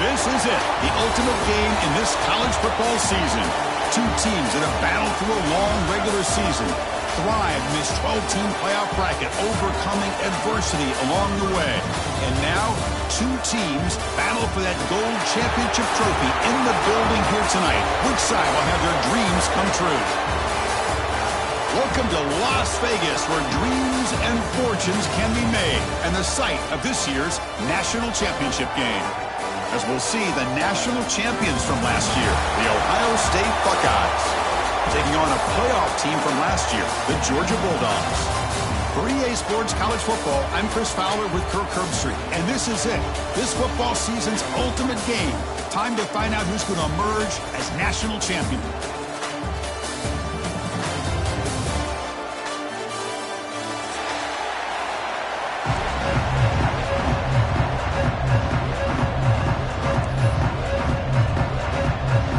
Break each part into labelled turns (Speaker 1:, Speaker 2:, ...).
Speaker 1: This is it, the ultimate game in this college football season. Two teams that have battled through a long regular season, thrived in this 12-team playoff bracket, overcoming adversity along the way. And now, two teams battle for that gold championship trophy in the building here tonight. Which side will have their dreams come true? Welcome to Las Vegas, where dreams and fortunes can be made, and the site of this year's national championship game. As we'll see the national champions from last year, the Ohio State Buckeyes, taking on a playoff team from last year, the Georgia Bulldogs. For EA Sports College Football, I'm Chris Fowler with Kirk Herbstreit, and this is it, this football season's ultimate game. Time to find out who's going to emerge as national champion.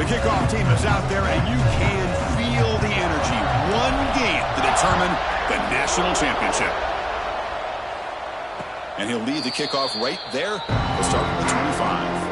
Speaker 1: The kickoff team is out there, and you can feel the energy. One game to determine the national championship. And he'll lead the kickoff right there. We'll start with the 25.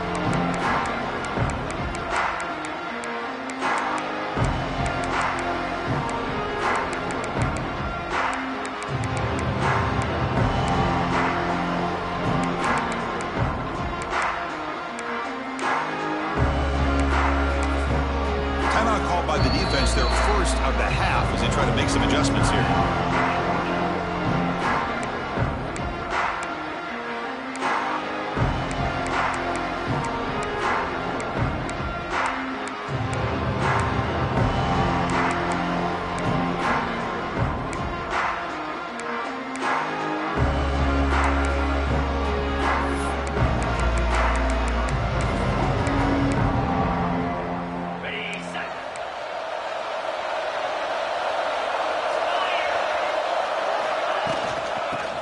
Speaker 1: Their first of the half as they try to make some adjustments here.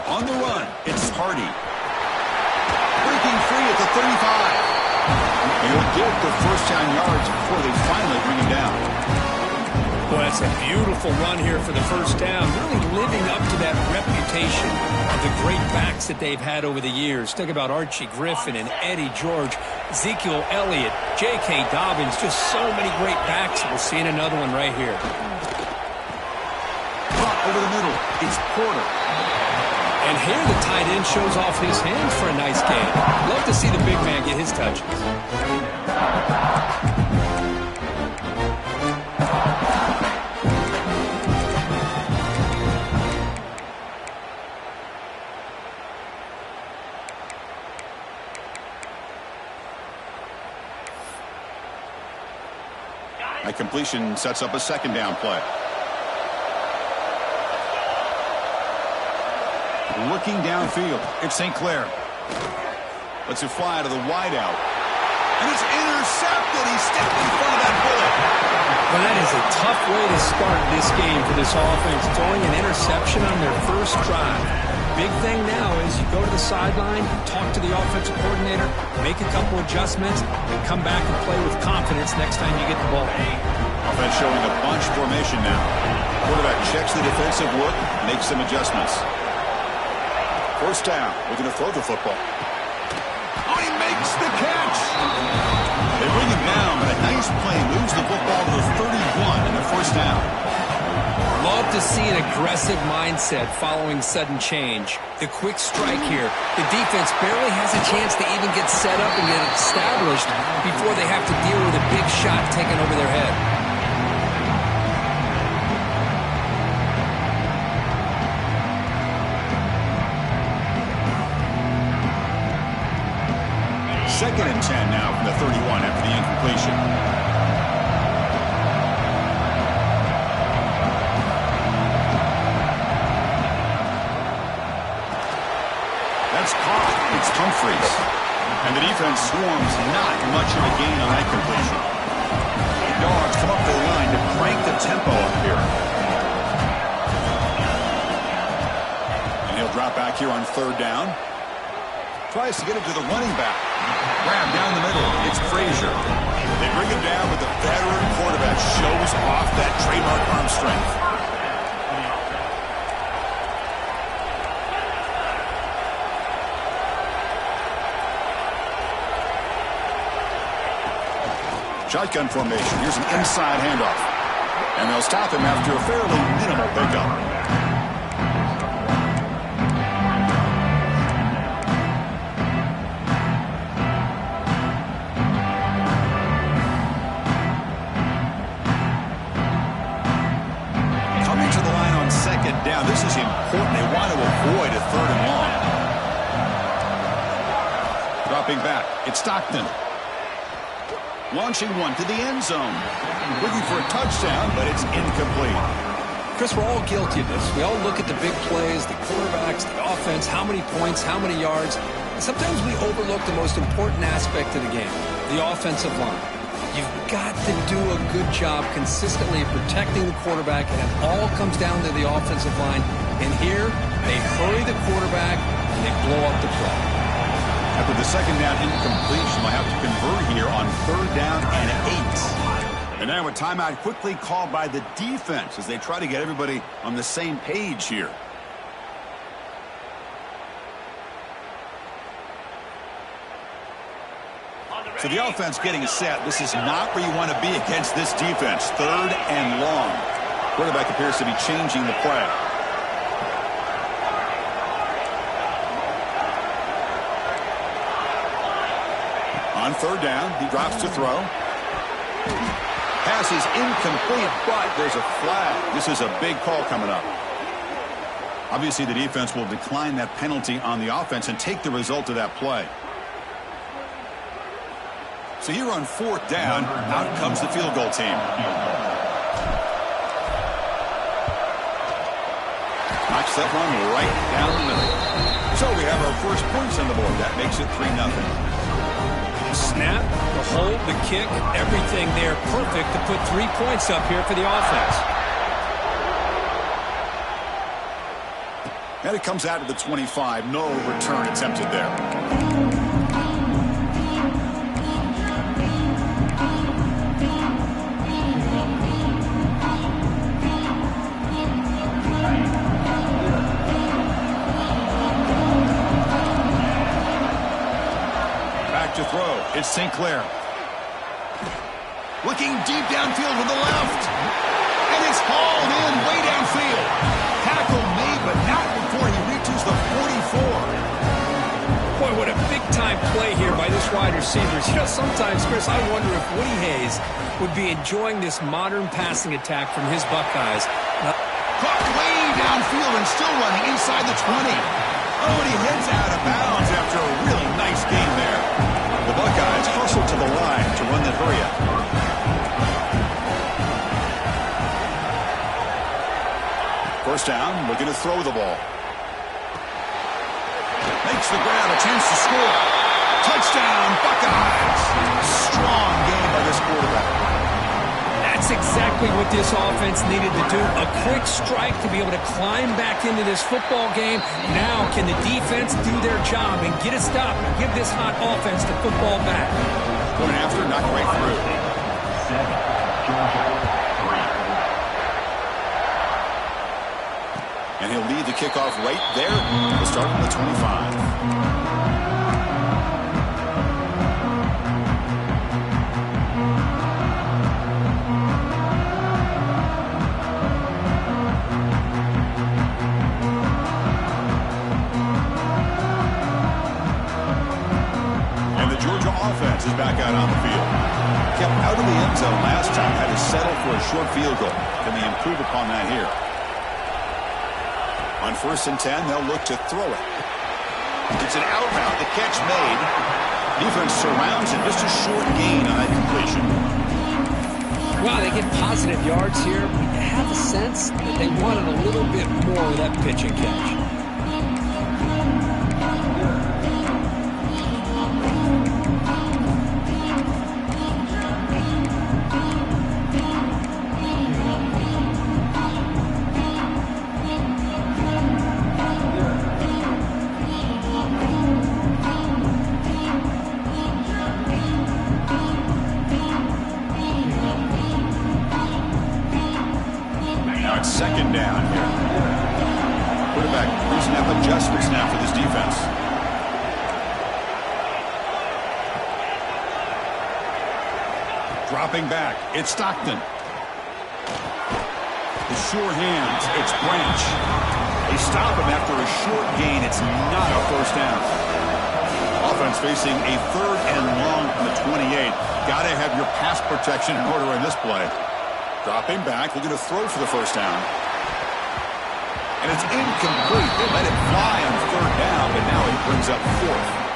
Speaker 1: On the run, it's Hardy. Breaking free at the 35. He'll get the first down yards before they finally bring him down.
Speaker 2: Boy, that's a beautiful run here for the first down. Really living up to that reputation of the great backs that they've had over the years. Think about Archie Griffin and Eddie George, Ezekiel Elliott, J.K. Dobbins, just so many great backs. We're seeing another one right here.
Speaker 1: Over the middle, it's Porter.
Speaker 2: And here the tight end shows off his hands for a nice game. Love to see the big man get his touches.
Speaker 1: That completion sets up a second down play. Looking downfield, it's St. Clair. Lets it fly to the wideout. And it's intercepted. He stepped in front of that bullet.
Speaker 2: Well, that is a tough way to start this game for this offense. Throwing an interception on their first drive. Big thing now is you go to the sideline, talk to the offensive coordinator, make a couple adjustments, and come back and play with confidence next time you get the ball.
Speaker 1: Offense showing a bunch formation now. Quarterback checks the defensive look, makes some adjustments. First down, we're going to throw the football. Oh, he makes the catch! They bring him down, but a nice play moves the football to the 31 and a first down.
Speaker 2: Love to see an aggressive mindset following sudden change. The quick strike here. The defense barely has a chance to even get set up and get established before they have to deal with a big shot taken over their head.
Speaker 1: Second and 10 now from the 31 after the incompletion. That's caught. It's Humphreys. And the defense swarms not much of a gain on that completion. The Dogs come up the line to crank the tempo up here. And he'll drop back here on third down. Tries to get it to the running back. Grab down the middle. It's Frazier. They bring him down, but the veteran quarterback shows off that trademark arm strength. Shotgun formation. Here's an inside handoff. And they'll stop him after a fairly minimal pickup. Down. This is important. They want to avoid a 3rd and long. Dropping back. It's Stockton. Launching one to the end zone. Looking for a touchdown, but it's incomplete.
Speaker 2: Chris, we're all guilty of this. We all look at the big plays, the quarterbacks, the offense, how many points, how many yards. And sometimes we overlook the most important aspect of the game, the offensive line. You've got to do a good job consistently of protecting the quarterback, and it all comes down to the offensive line. And here, they hurry the quarterback, and they blow up the play.
Speaker 1: After the second down incompletion, they'll have to convert here on 3rd down and 8. And now a timeout quickly called by the defense as they try to get everybody on the same page here. So the offense getting set. This is not where you want to be against this defense. 3rd and long. Quarterback appears to be changing the play. On 3rd down, he drops to throw. Pass is incomplete, but there's a flag. This is a big call coming up. Obviously, the defense will decline that penalty on the offense and take the result of that play. So here on 4th down, out comes the field goal team. Knocks that one right down the middle. So we have our first points on the board. That makes it 3-0.
Speaker 2: Snap, the hold, the kick, everything there perfect to put 3 points up here for the offense.
Speaker 1: And it comes out to the 25. No return attempted there. To throw. It's Sinclair. Looking deep downfield with the left. And it's hauled in way downfield. Tackle made, but not before he reaches the 44.
Speaker 2: Boy, what a big-time play here by this wide receiver. You know, sometimes, Chris, I wonder if Woody Hayes would be enjoying this modern passing attack from his Buckeyes.
Speaker 1: Caught way downfield and still running inside the 20. Oh, and he heads out of bounds after a really nice game there. The Buckeyes hustle to the line to run the hurry-up. First down, looking to throw the ball. Makes the grab, a chance to score. Touchdown, Buckeyes. Strong game by this quarterback.
Speaker 2: That's exactly what this offense needed to do. A quick strike to be able to climb back into this football game. Now can the defense do their job and get a stop and give this hot offense the football back?
Speaker 1: Going after, knocked right through. And he'll lead the kickoff right there. We'll start from the 25. Offense is back out on the field. Kept out of the end zone last time. Had to settle for a short field goal. Can they improve upon that here? On 1st and 10, they'll look to throw it. It's an out route. The catch made. Defense surrounds it. Just a short gain on that completion.
Speaker 2: Wow, they get positive yards here. You have a sense that they wanted a little bit more of that pitch and catch.
Speaker 1: Second down here. Quarterback using up adjustments now for this defense. Dropping back, it's Stockton. The sure hands, it's Branch. They stop him after a short gain. It's not a first down. Offense facing a 3rd and long from the 28. Got to have your pass protection in order in this play. Dropping back, looking to throw for the first down. And it's incomplete. They let it fly on 3rd down, but now he brings up 4th.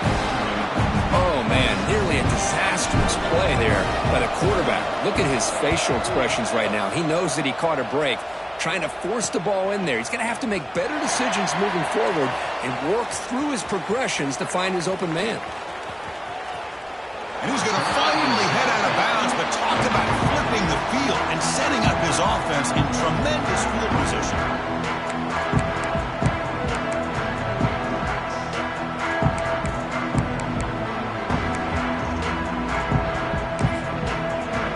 Speaker 2: Oh, man, nearly a disastrous play there by the quarterback. Look at his facial expressions right now. He knows that he caught a break, trying to force the ball in there. He's going to have to make better decisions moving forward and work through his progressions to find his open man.
Speaker 1: And he's going to finally head out of bounds, but talk about flipping the field and setting up his offense in tremendous field position.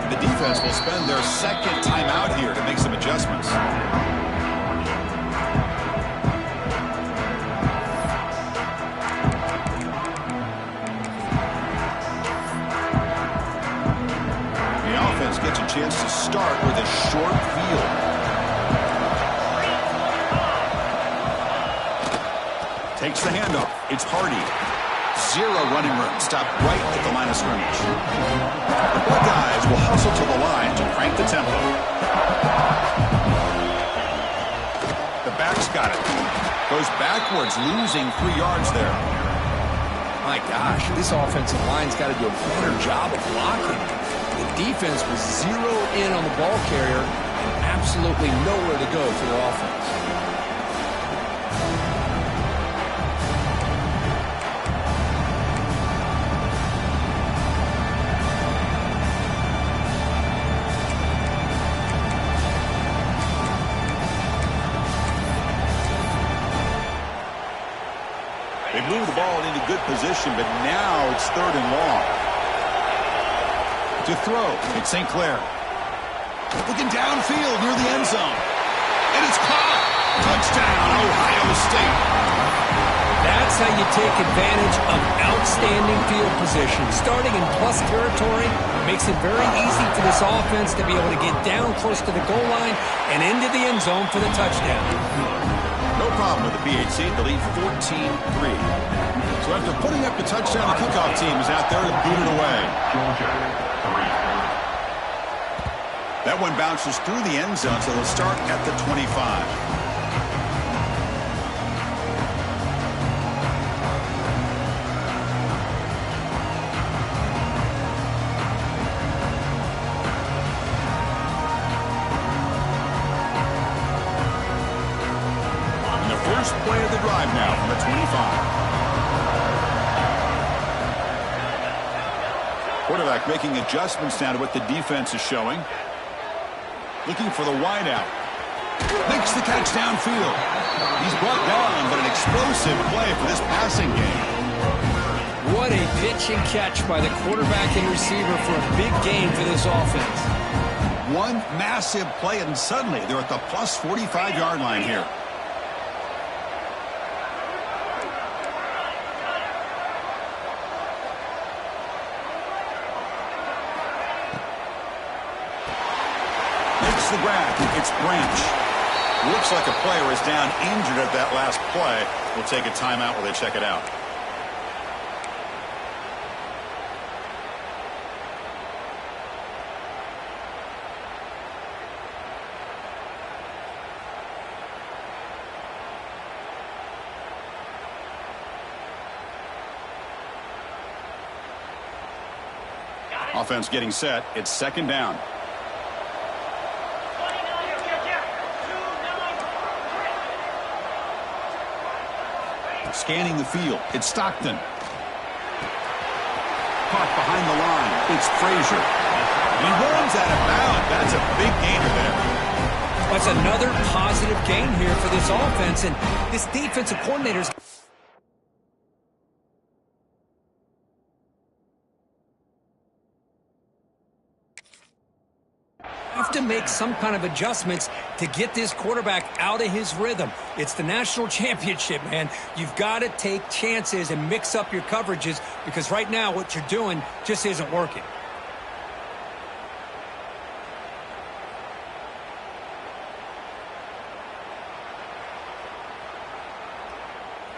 Speaker 1: The defense will spend their 2nd timeout here to make some adjustments. Gets a chance to start with a short field. Takes the handoff. It's Hardy. 0 running room. Stopped right at the line of scrimmage. The Buckeyes will hustle to the line to crank the tempo. The back's got it. Goes backwards, losing 3 yards there.
Speaker 2: My gosh, this offensive line's got to do a better job of blocking. The defense was 0 in on the ball carrier and absolutely nowhere to go for the offense.
Speaker 1: They moved the ball into good position, but now it's 3rd and long. To throw, it's St. Clair. Looking downfield near the end zone. And it's caught. Touchdown, Ohio State.
Speaker 2: That's how you take advantage of outstanding field position. Starting in plus territory makes it very easy for this offense to be able to get down close to the goal line and into the end zone for the touchdown.
Speaker 1: No problem with the PHC. The lead 14-3. So after putting up the touchdown, the kickoff team is out there to boot it away. That one bounces through the end zone, so they'll start at the 25. And the first play of the drive now from the 25. Quarterback making adjustments now to what the defense is showing. Looking for the wideout. Makes the catch downfield. He's brought down, but an explosive play for this passing game.
Speaker 2: What a pitch and catch by the quarterback and receiver for a big gain for this offense.
Speaker 1: One massive play, and suddenly they're at the plus 45-yard line here. The grab. It's Branch. Looks like a player is down injured at that last play. We'll take a timeout while they check it out. Offense getting set. It's 2nd down. Scanning the field. It's Stockton. Caught behind the line. It's Frazier. And he runs out of bounds. That's a big gainer there.
Speaker 2: That's another positive gain here for this offense. And this defensive coordinator's have to make some kind of adjustments to get this quarterback out of his rhythm. It's the national championship, man. You've got to take chances and mix up your coverages because right now what you're doing just isn't working.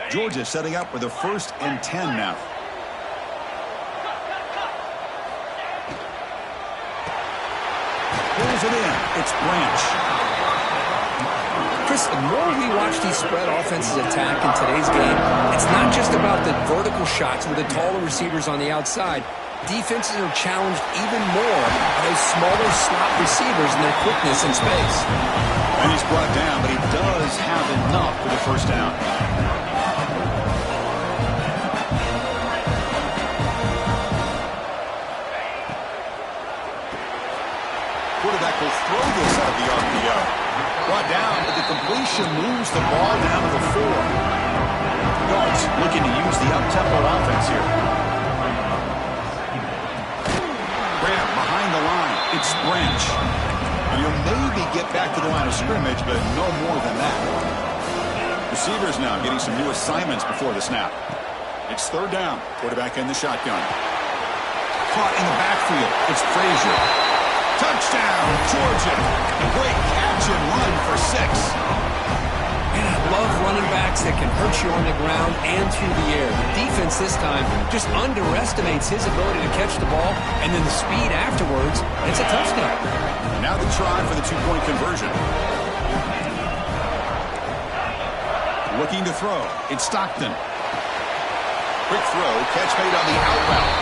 Speaker 1: Georgia setting up with a 1st and 10 now. Pulls it in. It's Branch.
Speaker 2: Chris, the more we watch these spread offenses attack in today's game, it's not just about the vertical shots with the taller receivers on the outside. Defenses are challenged even more by those smaller slot receivers and their quickness in space.
Speaker 1: And he's brought down, but he does have enough for the 1st down. Quarterback will throw this out of the RPO. Brought down, but the completion moves the ball down to the 4. Dogs looking to use the up-tempo offense here. Graham behind the line. It's Branch. You'll maybe get back to the line of scrimmage, but no more than that. Receivers now getting some new assignments before the snap. It's 3rd down. Quarterback in the shotgun. Caught in the backfield. It's Frazier. Touchdown, Georgia. A great catch and run for 6.
Speaker 2: And I love running backs that can hurt you on the ground and through the air. The defense this time just underestimates his ability to catch the ball, and then the speed afterwards, it's a touchdown.
Speaker 1: Now the try for the 2-point conversion. Looking to throw. It's Stockton. Quick throw, catch made on the out route.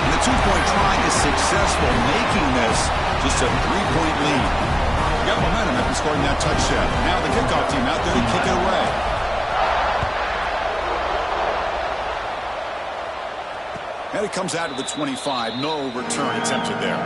Speaker 1: And the 2-point try is successful, making this just a 3-point lead. Got momentum after scoring that touchdown. Now the kickoff team out there to kick it away. And it comes out of the 25. No return attempted there.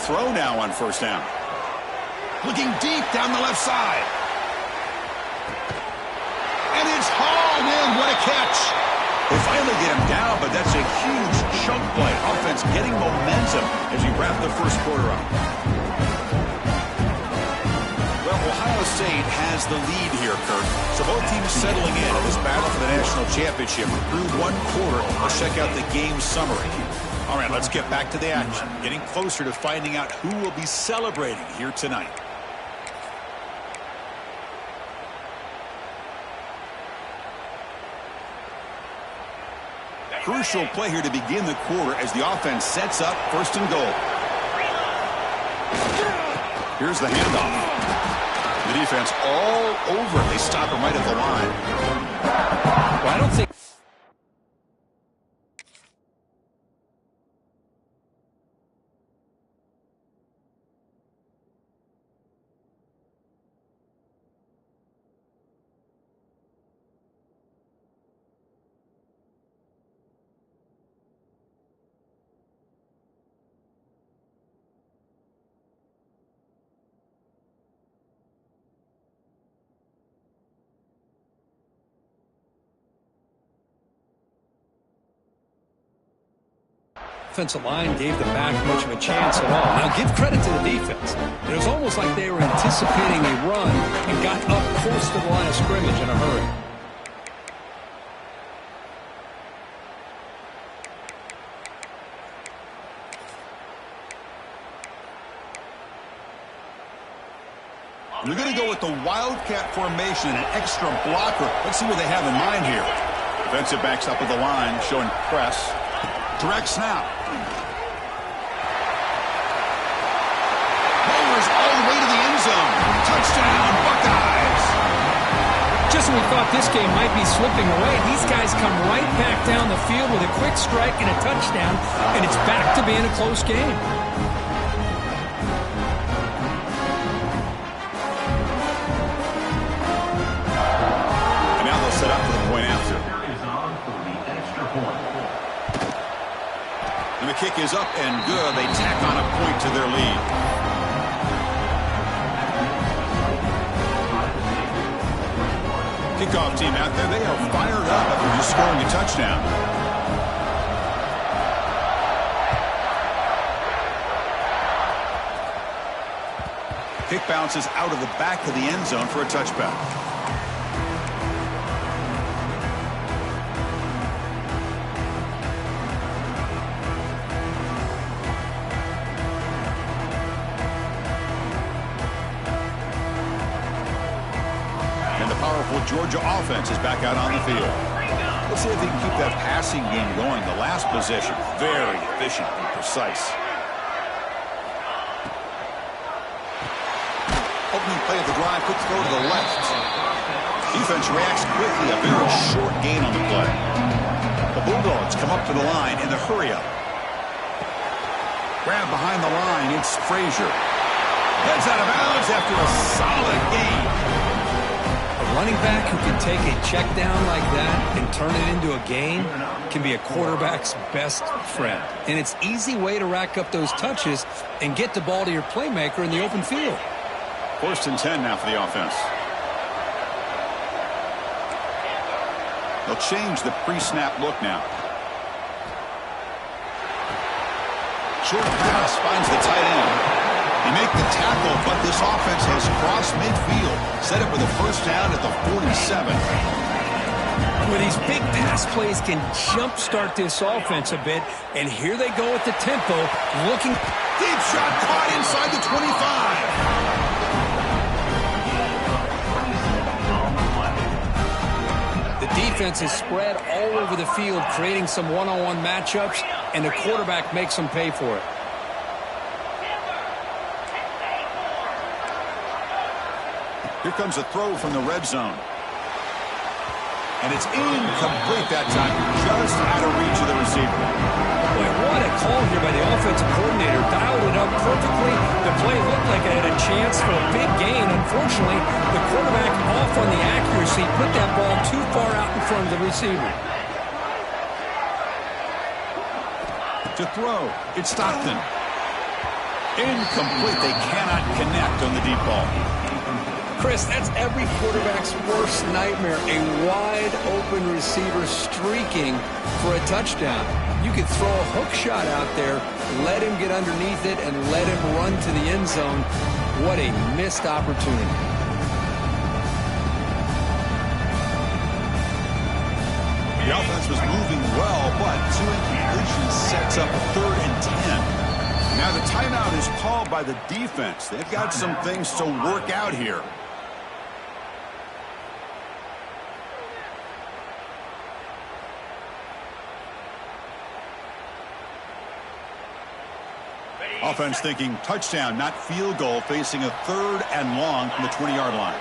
Speaker 1: Throw now on 1st down. Looking deep down the left side. And it's hauled in. What a catch. They finally get him down, but that's a huge chunk play. Offense getting momentum as we wrap the 1st quarter up. Well, Ohio State has the lead here, Kurt. So both teams settling in this battle for the national championship. Through 1 quarter, let's check out the game summary. All right, let's get back to the action. Getting closer to finding out who will be celebrating here tonight. Crucial play here to begin the quarter as the offense sets up 1st and goal. Here's the handoff. The defense all over it. They stop him right at the line.
Speaker 2: Well, I don't think... Offensive line gave them back much of a chance at all. Now, give credit to the defense. It was almost like they were anticipating a run and got up close to the line of scrimmage in a hurry.
Speaker 1: We're going to go with the Wildcat formation, an extra blocker. Let's see what they have in mind here. Defensive backs up at the line, showing press. Direct snap. Bowers all the way to the end zone. Touchdown, Buckeyes.
Speaker 2: Just when we thought this game might be slipping away, these guys come right back down the field with a quick strike and a touchdown, and it's back to being a close game.
Speaker 1: And now they'll set up for the point after. And the kick is up and good. They tack on a point to their lead. Kickoff team out there, they are fired up after just scoring a touchdown. Kick bounces out of the back of the end zone for a touchback. And the powerful Georgia offense is back out on the field. Let's see if they can keep that passing game going. The last possession, very efficient and precise. Opening play of the drive, quick throw to the left. Defense reacts quickly, a very short gain on the play. The Bulldogs come up to the line in the hurry-up. Grab behind the line, it's Frazier. Heads out of bounds after a solid gain.
Speaker 2: A running back who can take a check down like that and turn it into a gain can be a quarterback's best friend. And it's an easy way to rack up those touches and get the ball to your playmaker in the open field.
Speaker 1: 1st and 10 now for the offense. They'll change the pre-snap look now. Short pass finds the tight end. They make the tackle, but this offense has crossed midfield. Set up with a first down at the 47.
Speaker 2: Well, these big pass plays can jumpstart this offense a bit, and here they go with the tempo, looking.
Speaker 1: Deep shot caught inside the 25.
Speaker 2: Defense is spread all over the field, creating some one-on-one matchups, and the quarterback makes them pay for it.
Speaker 1: Here comes a throw from the red zone. And it's incomplete that time, just out of reach of the receiver.
Speaker 2: Boy, what a call here by the offensive coordinator. Dialed it up perfectly. The play looked like it had a chance for a big gain. Unfortunately, the quarterback off on the accuracy, put that ball too far out in front of the receiver.
Speaker 1: To throw, it's Stockton. Incomplete. They cannot connect on the deep ball.
Speaker 2: Chris, that's every quarterback's worst nightmare, a wide-open receiver streaking for a touchdown. You could throw a hook shot out there, let him get underneath it, and let him run to the end zone. What a missed opportunity.
Speaker 1: The offense was moving well, but 2 incompletions sets up 3rd and 10. Now the timeout is called by the defense. They've got some things to work out here. Offense thinking touchdown, not field goal, facing a 3rd and long from the 20-yard line.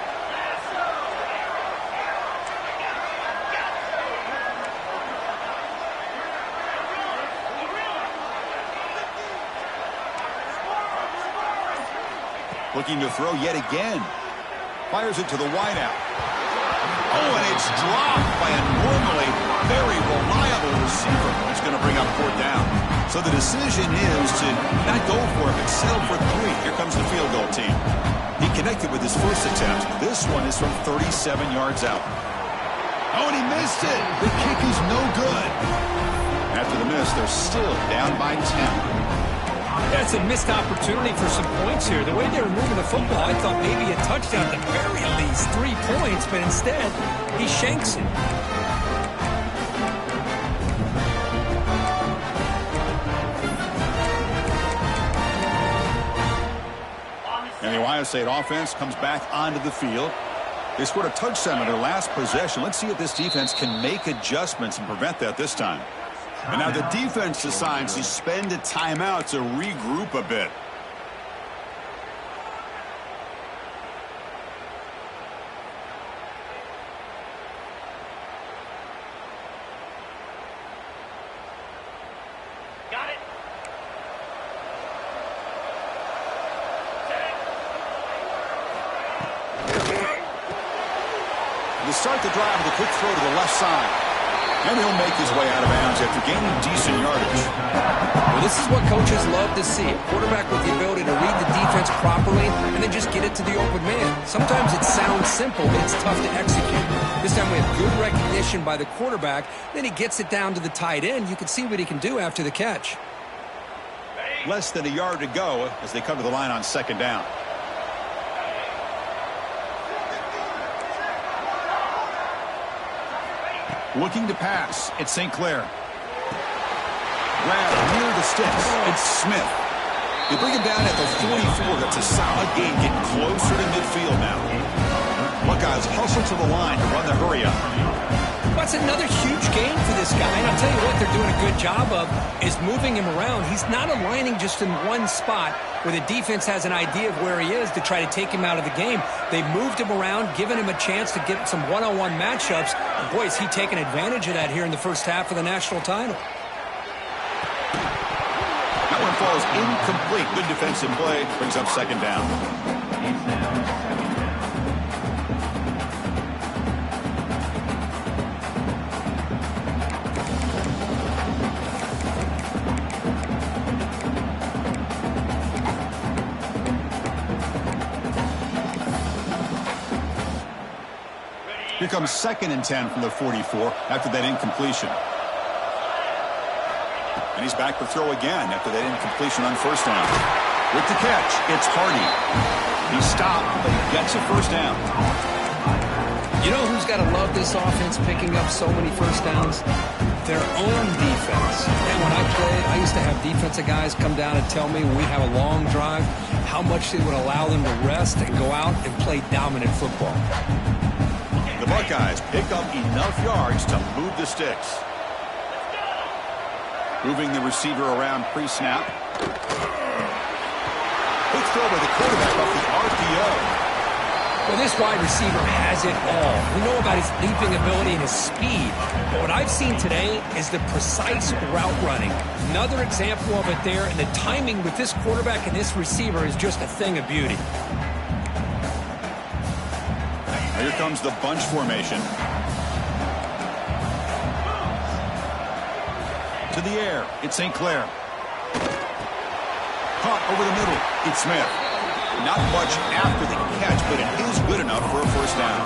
Speaker 1: Looking to throw yet again. Fires it to the wideout. Oh, and it's dropped by a normally very reliable receiver. It's going to bring up 4th down. So the decision is to not go for it, but settle for 3. Here comes the field goal team. He connected with his first attempt. This one is from 37 yards out. Oh, and he missed it. The kick is no good. After the miss, they're still down by 10.
Speaker 2: That's a missed opportunity for some points here. The way they were moving the football, I thought maybe a touchdown at the very least, 3 points, but instead, he shanks it.
Speaker 1: And the Ohio State offense comes back onto the field. They scored a touchdown on their last possession. Let's see if this defense can make adjustments and prevent that this time. And now the defense decides to spend a timeout to regroup a bit.
Speaker 3: Got it.
Speaker 1: To start the drive with a quick throw to the left side. And he'll make his way out of bounds after gaining decent yardage.
Speaker 2: Well, this is what coaches love to see. A quarterback with the ability to read the defense properly and then just get it to the open man. Sometimes it sounds simple, but it's tough to execute. This time we have good recognition by the quarterback. Then he gets it down to the tight end. You can see what he can do after the catch.
Speaker 1: Less than a yard to go as they come to the line on second down. Looking to pass. It's St. Clair. Grab near the sticks. It's Smith. They bring him down at the 44. That's a solid gain, getting closer to midfield now. Buckeyes hustle to the line to run the hurry up.
Speaker 2: That's another huge gain for this guy. And I'll tell you what they're doing a good job of is moving him around. He's not aligning just in one spot where the defense has an idea of where he is to try to take him out of the game. They moved him around, given him a chance to get some one-on-one matchups. And boy, is he taking advantage of that here in the first half of the national title.
Speaker 1: That one falls incomplete. Good defensive play. Brings up second down. Here comes 2nd and 10 from the 44 after that incompletion. And he's back to throw again after that incompletion on first down. With the catch, it's Hardy. He stopped, but he gets a first down.
Speaker 2: You know who's got to love this offense picking up so many first downs? Their own defense. And when I played, I used to have defensive guys come down and tell me when we have a long drive how much they would allow them to rest and go out and play dominant football.
Speaker 1: The Buckeyes pick up enough yards to move the sticks. Moving the receiver around pre-snap. Quick throw by the quarterback off the RPO.
Speaker 2: Well, this wide receiver has it all. We know about his leaping ability and his speed. But what I've seen today is the precise route running. Another example of it there, and the timing with this quarterback and this receiver is just a thing of beauty.
Speaker 1: Here comes the bunch formation. To the air, it's St. Clair. Caught over the middle, it's Smith. Not much after the catch, but it is good enough for a first down.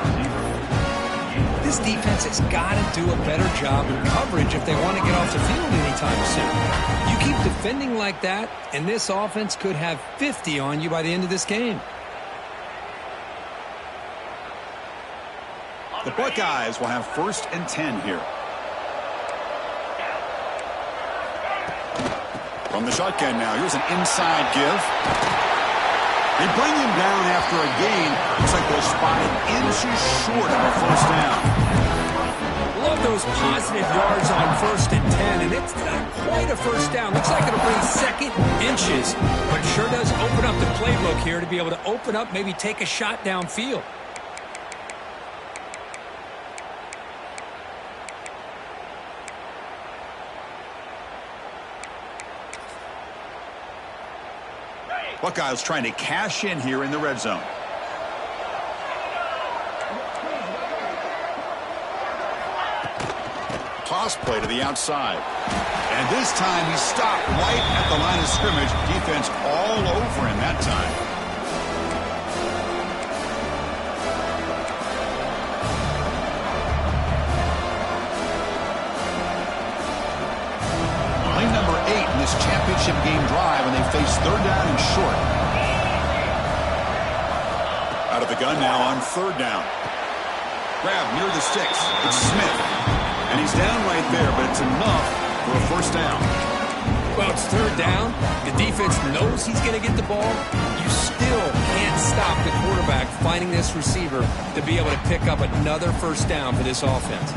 Speaker 2: This defense has got to do a better job in coverage if they want to get off the field anytime soon. You keep defending like that, and this offense could have 50 on you by the end of this game.
Speaker 1: The Buckeyes will have 1st and 10 here. From the shotgun now, here's an inside give. They bring him down after a gain. Looks like they'll spot him inches short of a first down.
Speaker 2: Love those positive yards on 1st and 10, and it's not quite a first down. Looks like it'll bring 2nd inches, but sure does open up the playbook here to be able to open up, maybe take a shot downfield.
Speaker 1: Buckeyes trying to cash in here in the red zone. Toss play to the outside. And this time he stopped right at the line of scrimmage. Defense all over him that time. Number 8 in this championship game drive when they face 3rd down and short. Out of the gun now on 3rd down. Grab near the sticks. It's Smith. And he's down right there, but it's enough for a first down.
Speaker 2: Well, it's 3rd down. The defense knows he's going to get the ball. You still can't stop the quarterback finding this receiver to be able to pick up another first down for this offense.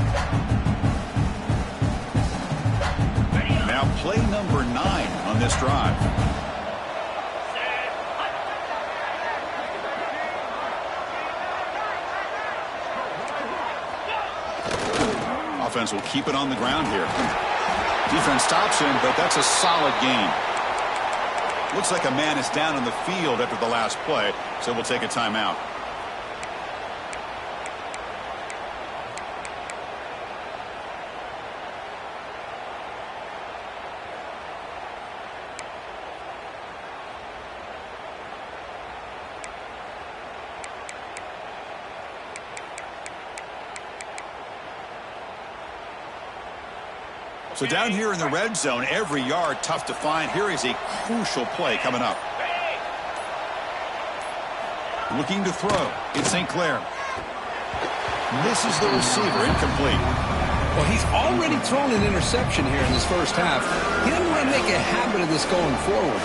Speaker 1: Now play number 9 on this drive. Offense will keep it on the ground here. Defense stops him, but that's a solid gain. Looks like a man is down on the field after the last play, so we'll take a timeout. So down here in the red zone, every yard tough to find. Here is a crucial play coming up. Looking to throw. It's St. Clair. Misses the receiver, incomplete.
Speaker 2: Well, he's already thrown an interception here in this first half. He doesn't want to make a habit of this going forward.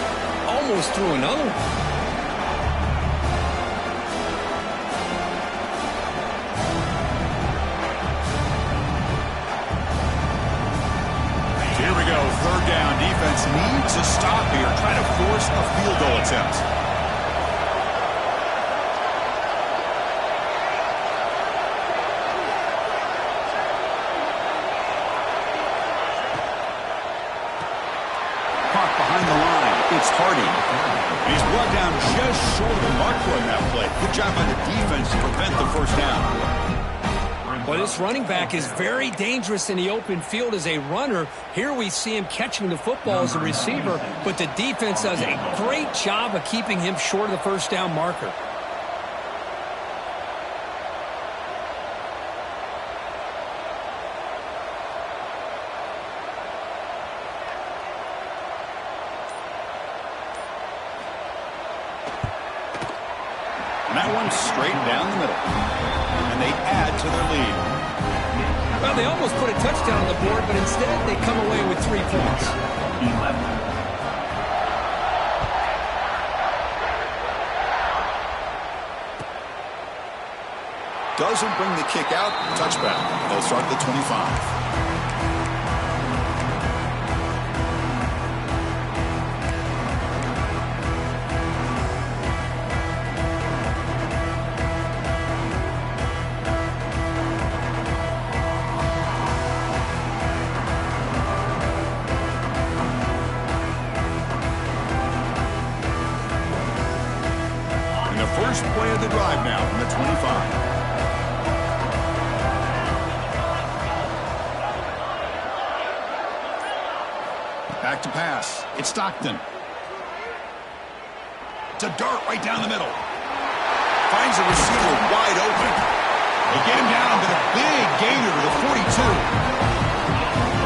Speaker 2: Almost threw another one.
Speaker 1: Here we go, third down. Defense needs a stop here. Try to force a field goal attempt. Caught behind the line. It's Hardy. And he's brought down just short of the mark on that play. Good job by the defense to prevent the first down.
Speaker 2: Well, this running back is very dangerous in the open field as a runner. Here we see him catching the football as a receiver, but the defense does a great job of keeping him short of the first down marker.
Speaker 1: And that one's straight down the middle. And they add to their lead.
Speaker 2: Well, they almost put a touchdown on the board, but instead they come away with 3 points.
Speaker 1: Doesn't bring the kick out. Touchback. They'll start at the 25. First play of the drive now from the 25. Back to pass. It's Stockton. It's a dart right down the middle. Finds a receiver wide open. They get him down to the big gainer to the 42.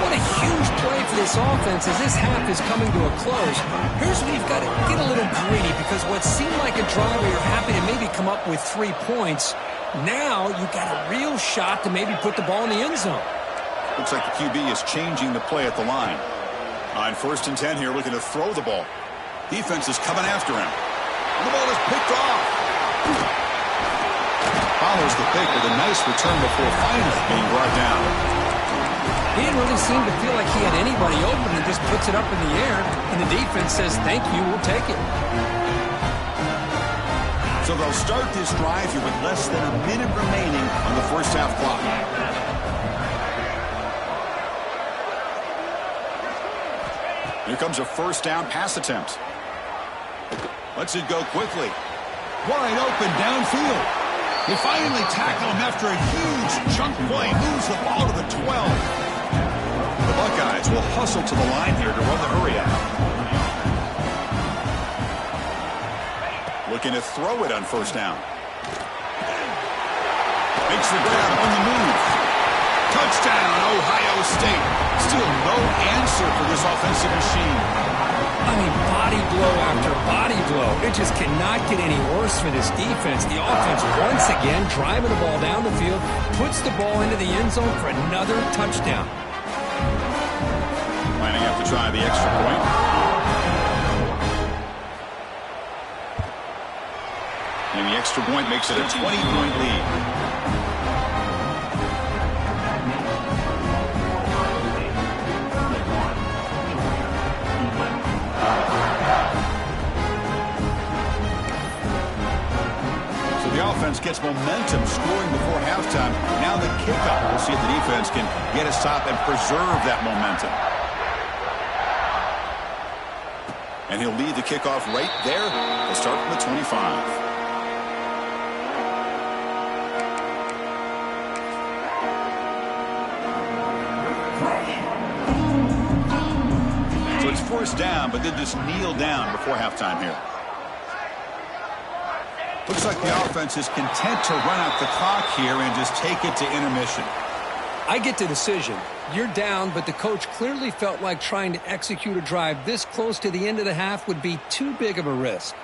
Speaker 2: What a huge play for this offense as this half is coming to a close. Here's where you've got to get a little greedy because what seemed like a drive where you're happy to maybe come up with 3 points, now you've got a real shot to maybe put the ball in the end zone.
Speaker 1: Looks like the QB is changing the play at the line. On 1st and 10 here, looking to throw the ball. Defense is coming after him. And the ball is picked off. Follows the pick with a nice return before finally being brought down.
Speaker 2: He didn't really seem to feel like he had anybody open and just puts it up in the air, and the defense says, thank you, we'll take it.
Speaker 1: So they'll start this drive here with less than a minute remaining on the first half clock. Here comes a first down pass attempt. Lets it go quickly. Wide open downfield. They finally tackle him after a huge chunk play. Moves the ball to the 12. The Buckeyes will hustle to the line here to run the hurry out. Looking to throw it on first down. Makes the grab on the move. Touchdown, Ohio State. Still no answer for this offensive machine.
Speaker 2: I mean, body blow after body blow. It just cannot get any worse for this defense. The offense, once again, driving the ball down the field, puts the ball into the end zone for another touchdown.
Speaker 1: Planning to try the extra point. And the extra point makes it a 20-point lead. Offense gets momentum scoring before halftime. Now the kickoff. We'll see if the defense can get a stop and preserve that momentum. And he'll lead the kickoff right there. They'll start from the 25. So it's first down, but then just kneel down before halftime here. Looks like the offense is content to run out the clock here and just take it to intermission.
Speaker 2: I get the decision. You're down, but the coach clearly felt like trying to execute a drive this close to the end of the half would be too big of a risk.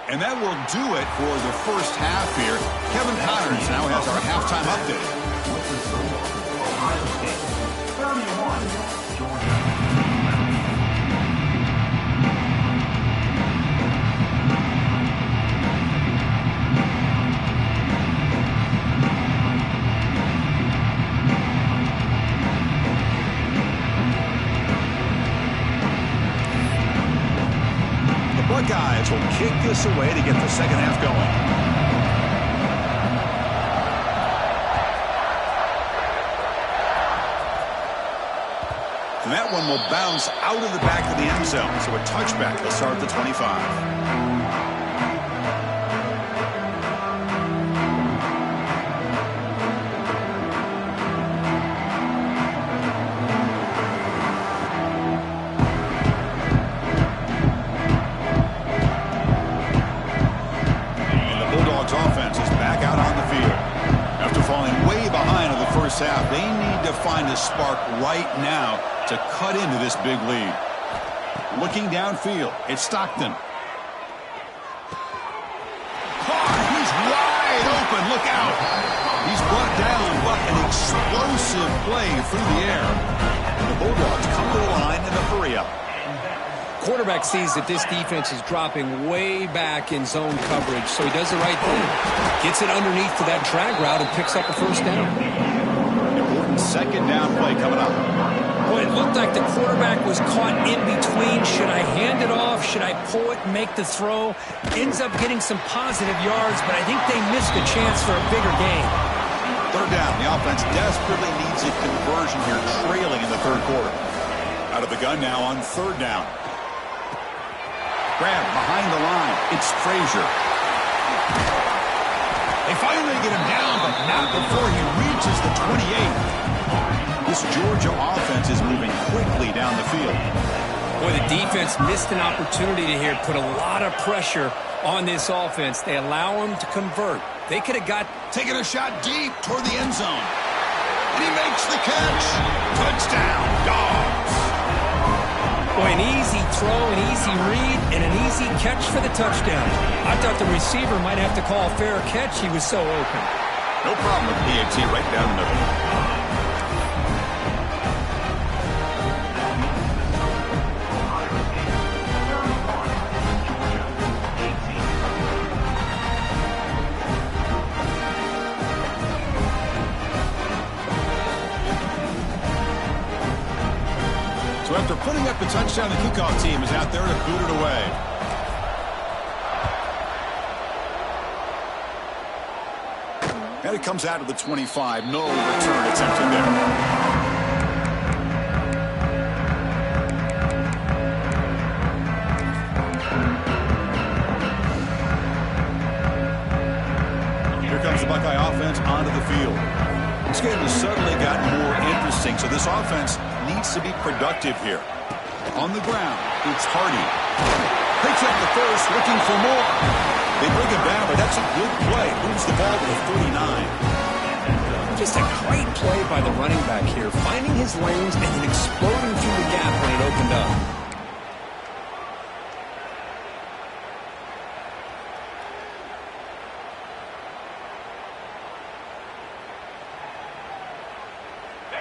Speaker 1: And that will do it for the first half here. Kevin Connors now has our halftime update.
Speaker 3: Ohio State, 31, Georgia.
Speaker 1: Buckeyes will kick this away to get the second half going. And that one will bounce out of the back of the end zone. So a touchback will start at the 25. Half. They need to find a spark right now to cut into this big lead. Looking downfield, it's Stockton. He's wide open. Look out. He's brought down, but an explosive play through the air. The Bulldogs come to the line in a hurry up.
Speaker 2: Quarterback sees that this defense is dropping way back in zone coverage, so he does the right thing. Gets it underneath to that drag route and picks up a first down.
Speaker 1: Second down play coming up.
Speaker 2: Boy, it looked like the quarterback was caught in between. Should I hand it off? Should I pull it and make the throw? Ends up getting some positive yards, but I think they missed a chance for a bigger gain.
Speaker 1: Third down. The offense desperately needs a conversion here, trailing in the third quarter. Out of the gun now on third down. Grab behind the line. It's Frazier. They finally get him down, but not before he reaches the 28. This Georgia offense is moving quickly down the field.
Speaker 2: Boy, the defense missed an opportunity to here, put a lot of pressure on this offense. They allow him to convert. They could have got...
Speaker 1: Taking a shot deep toward the end zone. And he makes the catch. Touchdown, Dogs.
Speaker 2: Boy, an easy throw, an easy read, and an easy catch for the touchdown. I thought the receiver might have to call a fair catch. He was so open.
Speaker 1: No problem with PAT right down the middle. So after putting up the touchdown, the kickoff team is out there to boot it away. And it comes out of the 25. No return attempted there. Here comes the Buckeye offense onto the field. This game has suddenly gotten more interesting, so this offense needs to be productive here. On the ground, it's Hardy. Picks up the first, looking for more. They bring him down, but that's a good play. Moves the ball to the 39.
Speaker 2: Just a great play by the running back here, finding his lanes and then exploding through the gap when it opened up.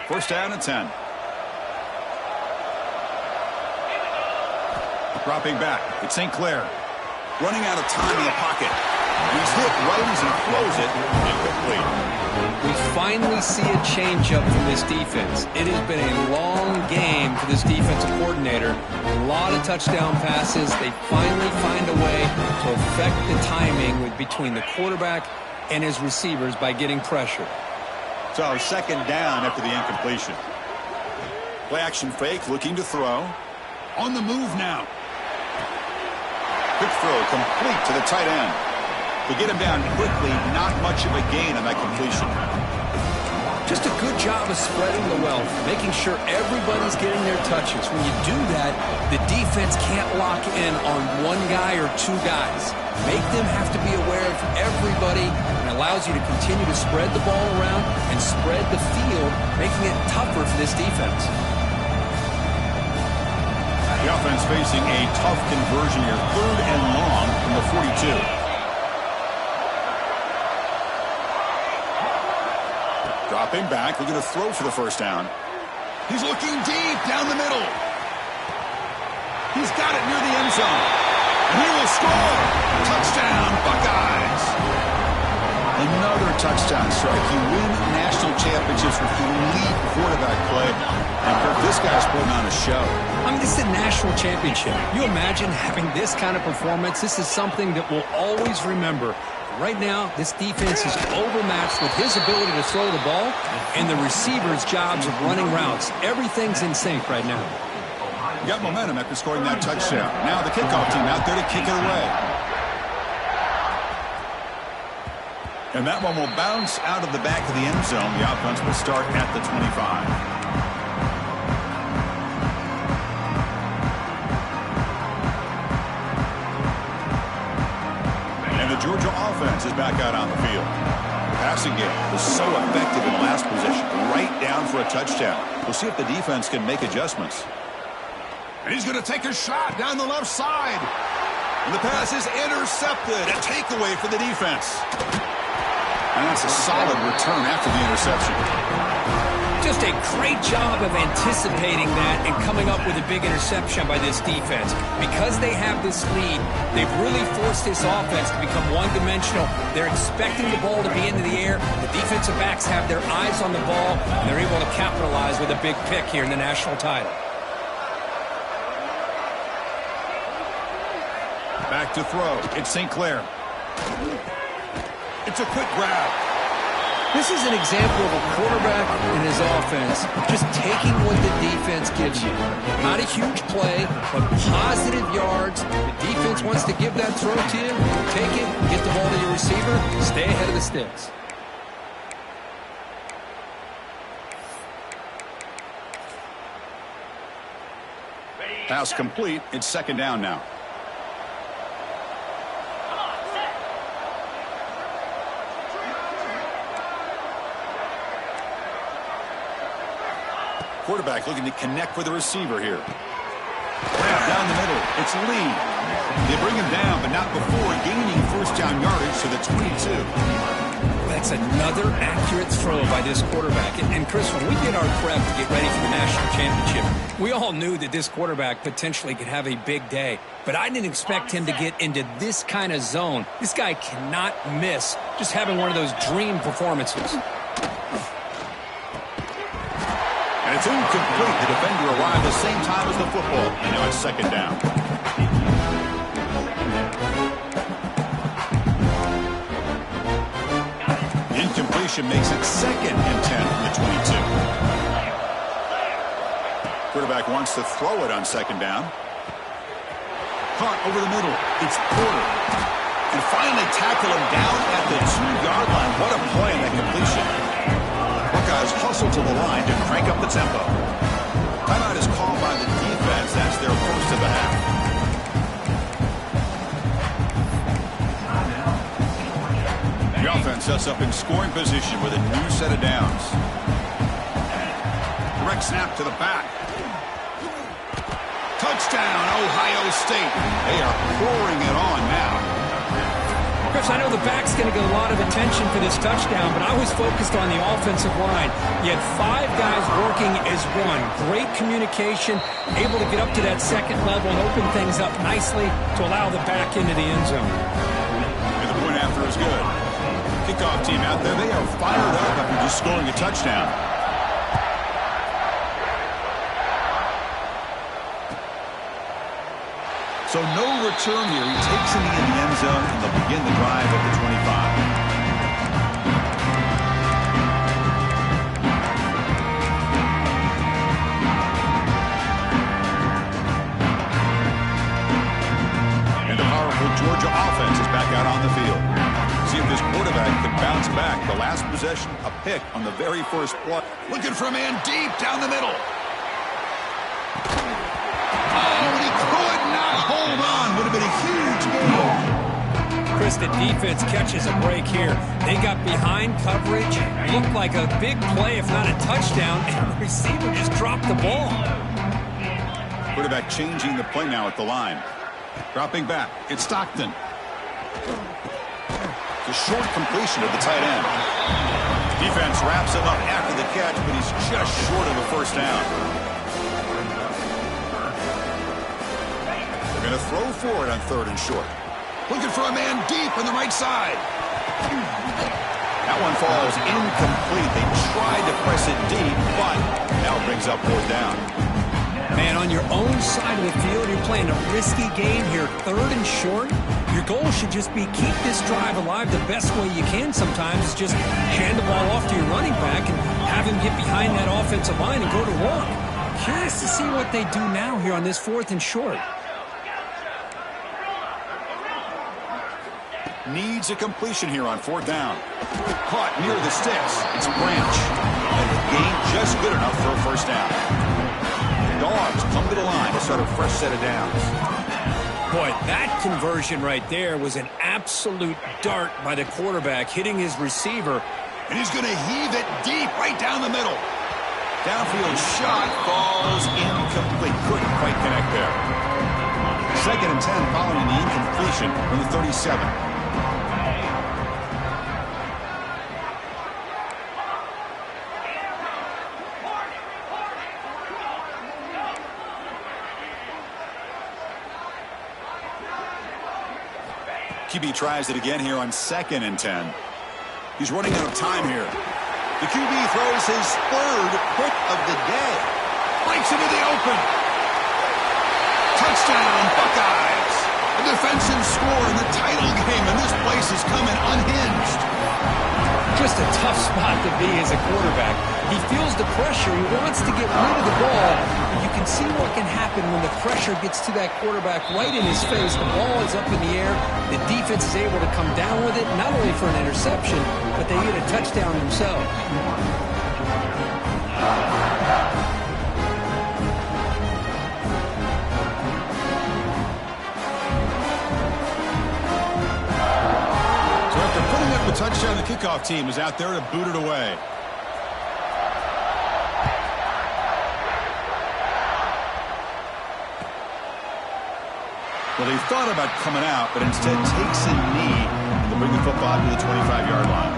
Speaker 1: First down and 10. Dropping back, it's St. Clair. Running out of time in the pocket. And he's hit right as he throws it. Incomplete.
Speaker 2: We finally see a changeup from this defense. It has been a long game for this defensive coordinator. A lot of touchdown passes. They finally find a way to affect the timing between the quarterback and his receivers by getting pressure.
Speaker 1: So second down after the incompletion. Play action fake, looking to throw. On the move now. Quick throw, complete to the tight end. They get him down quickly, not much of a gain on that completion.
Speaker 2: Just a good job of spreading the wealth, making sure everybody's getting their touches. When you do that, the defense can't lock in on one guy or two guys. make them have to be aware of everybody, and allows you to continue to spread the ball around and spread the field, making it tougher for this defense.
Speaker 1: The offense facing a tough conversion here, 3rd and long from the 42. Dropping back, looking to throw for the first down. He's looking deep down the middle. He's got it near the end zone. And he will score. Touchdown, Buckeyes. Another touchdown strike. You win national championships with elite quarterback play. And Kirk, this guy's putting on a show.
Speaker 2: I mean, this is a national championship. You imagine having this kind of performance? This is something that we'll always remember. Right now, this defense is overmatched with his ability to throw the ball and the receivers' jobs of running routes. Everything's in sync right now.
Speaker 1: Got momentum after scoring that touchdown. Now the kickoff team out there to kick it away. And that one will bounce out of the back of the end zone. The offense will start at the 25. The Georgia offense is back out on the field. The passing game was so effective in the last possession, right down for a touchdown. We'll see if the defense can make adjustments. And he's going to take a shot down the left side. And the pass is intercepted. A takeaway for the defense. And that's a solid return after the interception.
Speaker 2: Just a great job of anticipating that and coming up with a big interception by this defense. Because they have this lead, they've really forced this offense to become one-dimensional. They're expecting the ball to be into the air. The defensive backs have their eyes on the ball, and they're able to capitalize with a big pick here in the national title.
Speaker 1: Back to throw. It's St. Clair. It's a quick grab.
Speaker 2: This is an example of a quarterback and his offense just taking what the defense gives you. Not a huge play, but positive yards. The defense wants to give that throw to you. Take it, get the ball to your receiver, stay ahead of the sticks.
Speaker 1: Pass complete. It's 2nd down now. Quarterback looking to connect with the receiver here. Down the middle, it's Lee. They bring him down, but not before gaining 1st down yardage to the 22.
Speaker 2: That's another accurate throw by this quarterback. And Chris, when we did our prep to get ready for the national championship, we all knew that this quarterback potentially could have a big day. But I didn't expect him to get into this kind of zone. This guy cannot miss just having one of those dream performances.
Speaker 1: And it's incomplete. The defender arrived the same time as the football. And now it's 2nd down. Incompletion makes it 2nd and 10 from the 22. Quarterback wants to throw it on 2nd down. Caught over the middle. It's Porter. And finally tackle him down at the 2-yard line. What a play in that completion. Buckeyes hustle to the line to crank up the tempo. Timeout is called by the defense. That's their 1st of the half. The offense sets up in scoring position with a new set of downs. Direct snap to the back. Touchdown, Ohio State. They are pouring it on now.
Speaker 2: Chris, I know the back's going to get a lot of attention for this touchdown, but I was focused on the offensive line. You had 5 guys working as one. Great communication, able to get up to that 2nd level and open things up nicely to allow the back into the end zone.
Speaker 1: And the point after is good. Kickoff team out there, they are fired up after just scoring a touchdown. So no return here. He takes him in the end zone, and they'll begin the drive at the 25. And the powerful Georgia offense is back out on the field. See if this quarterback can bounce back. The last possession, a pick on the very first play. Looking for a man deep down the middle. Oh, and he could not hold on. Would have been a huge gain.
Speaker 2: Chris, the defense catches a break here. They got behind coverage, looked like a big play, if not a touchdown, and the receiver just dropped the ball.
Speaker 1: Quarterback changing the play now at the line. Dropping back. It's Stockton. The short completion of the tight end. Defense wraps him up after the catch, but he's just short of a first down. They're going to throw for it on 3rd and short. Looking for a man deep on the right side. That one falls incomplete. They tried to press it deep, but now it brings up 4th down.
Speaker 2: Man, on your own side of the field, you're playing a risky game here. 3rd and short. Your goal should just be keep this drive alive the best way you can sometimes. Is just hand the ball off to your running back and have him get behind that offensive line and go to work. Curious to see what they do now here on this 4th and short.
Speaker 1: Needs a completion here on 4th down. Caught near the sticks. It's Branch. And the gain just good enough for a first down. Dogs come to the line to start a fresh set of downs.
Speaker 2: Boy, that conversion right there was an absolute dart by the quarterback, hitting his receiver.
Speaker 1: And he's going to heave it deep right down the middle. Downfield shot falls incomplete. Couldn't quite connect there. 2nd and 10 following the incompletion from the 37. QB tries it again here on 2nd and 10. He's running out of time here. The QB throws his 3rd pick of the day. Breaks into the open. Touchdown, Buckeyes. A defensive score in the title game, and this place is coming unhinged.
Speaker 2: Just a tough spot to be as a quarterback. He feels the pressure. He wants to get rid of the ball. But you can see what can happen when the pressure gets to that quarterback right in his face. The ball is up in the air. The defense is able to come down with it, not only for an interception, but they get a touchdown themselves.
Speaker 1: So after putting up the touchdown, the kickoff team is out there to boot it away. Well, he thought about coming out, but instead takes a knee to bring the football to the 25-yard line.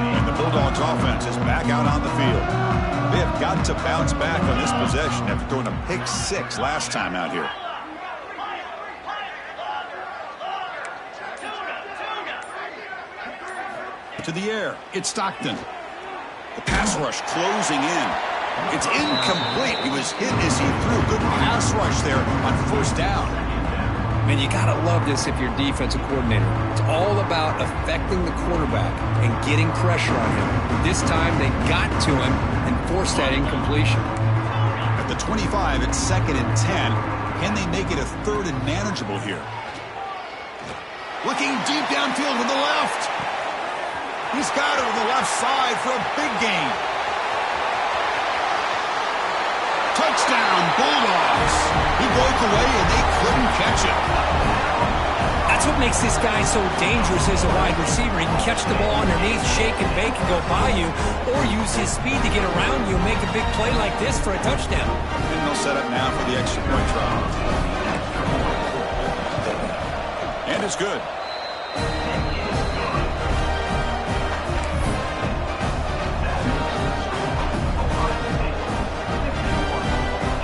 Speaker 1: And the Bulldogs offense is back out on the field. They have got to bounce back on this possession after throwing a pick 6 last time out here. To the air, it's Stockton. The pass rush closing in. It's incomplete. He was hit as he threw. Good pass rush there on 1st down.
Speaker 2: Man, you got to love this if you're a defensive coordinator. It's all about affecting the quarterback and getting pressure on him. This time they got to him and forced that incompletion.
Speaker 1: At the 25, it's 2nd and 10. Can they make it a 3rd and manageable here? Looking deep downfield to the left. He's got it to the left side for a big gain. Touchdown, Bulldogs. He broke away and they couldn't catch it.
Speaker 2: That's what makes this guy so dangerous as a wide receiver. He can catch the ball underneath, shake and bake and go by you, or use his speed to get around you and make a big play like this for a touchdown.
Speaker 1: And they'll set up now for the extra point try. And it's good.